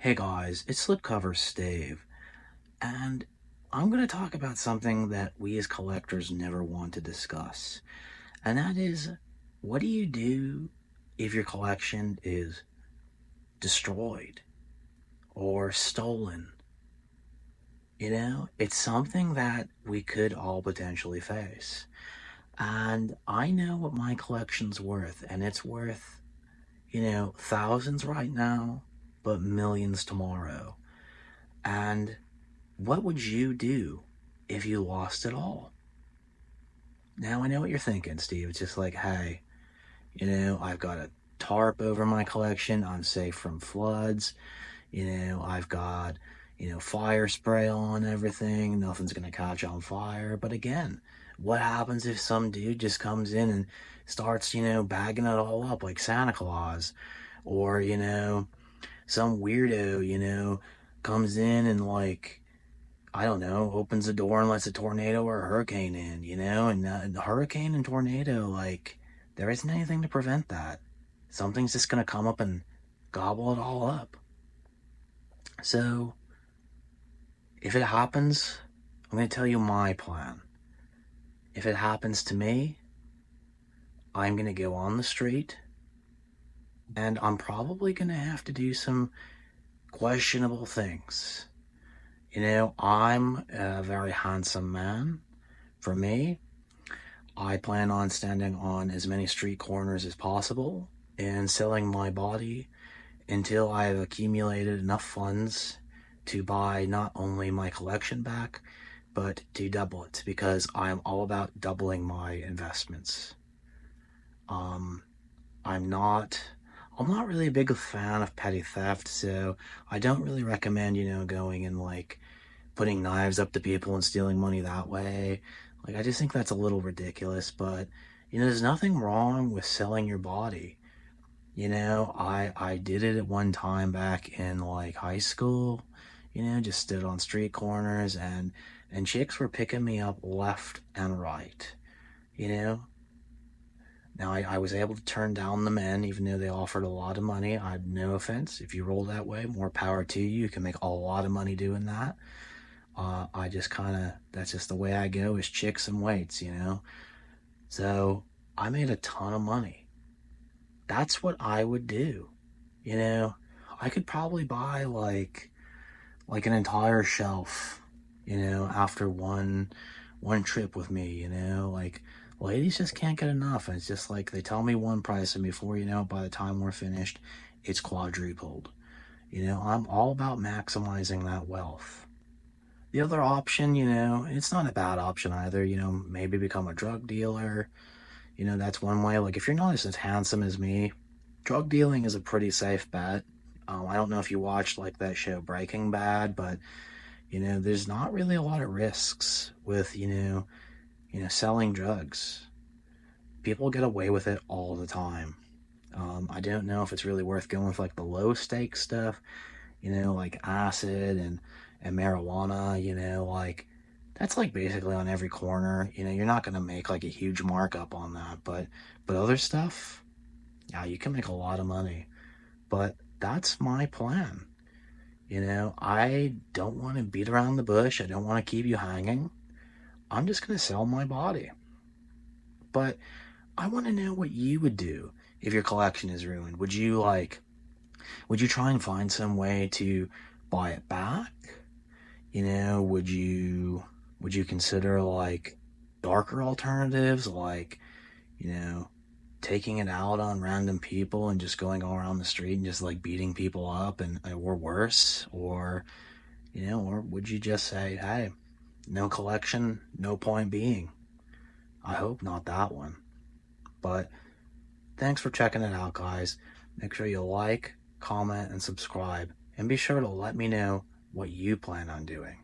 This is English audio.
Hey guys, it's Slipcover Stave, and I'm going to talk about something that we as collectors never want to discuss. And that is, what do you do if your collection is destroyed or stolen? It's something that we could all potentially face. And I know what my collection's worth, and it's worth, thousands right now, but millions tomorrow. And what would you do if you lost it all? Now, I know what you're thinking, Steve. It's just like, hey, I've got a tarp over my collection. I'm safe from floods. I've got, fire spray on everything. Nothing's going to catch on fire. But again, what happens if some dude just comes in and starts, bagging it all up like Santa Claus? Or, some weirdo, comes in and like, I don't know, opens the door and lets a tornado or a hurricane in, and the hurricane and tornado, like, there isn't anything to prevent that. Something's just going to come up and gobble it all up. So, if it happens, I'm going to tell you my plan. If it happens to me, I'm going to go on the street, and I'm probably going to have to do some questionable things. I'm a very handsome man. For me, I plan on standing on as many street corners as possible and selling my body until I have accumulated enough funds to buy not only my collection back, but to double it, because I'm all about doubling my investments. Um, I'm not I'm not really a big fan of petty theft, so I don't really recommend, going and like putting knives up to people and stealing money that way. Like, I just think that's a little ridiculous, but, there's nothing wrong with selling your body. I did it at one time back in like high school, just stood on street corners and chicks were picking me up left and right, you know. Now I was able to turn down the men even though they offered a lot of money. I had no offense. If you roll that way, more power to you. You can make a lot of money doing that. I just that's just the way I go, is chicks and weights. So I made a ton of money. That's what I would do. You know, I could probably buy like an entire shelf, after one trip with me, like ladies just can't get enough. And it's just like they tell me one price and before you know it, by the time we're finished, it's quadrupled. I'm all about maximizing that wealth. The other option, it's not a bad option either, maybe become a drug dealer. That's one way. Like, if you're not as handsome as me, drug dealing is a pretty safe bet. I don't know if you watched, like, that show Breaking Bad, but, there's not really a lot of risks with, selling drugs. People get away with it all the time. I don't know if it's really worth going with, like, the low-stakes stuff, like acid and marijuana, like that's like basically on every corner. You're not going to make like a huge markup on that, but other stuff, yeah, you can make a lot of money. But that's my plan. I don't want to beat around the bush. I don't want to keep you hanging. I'm just going to sell my body. But I want to know what you would do if your collection is ruined. Would you try and find some way to buy it back? Would you consider like darker alternatives, like, you know, taking it out on random people and just going all around the street and just like beating people up and or worse? Or would you just say, hey, no collection, no point being? I hope not that one. But thanks for checking it out, guys. Make sure you like, comment, and subscribe. And be sure to let me know what you plan on doing.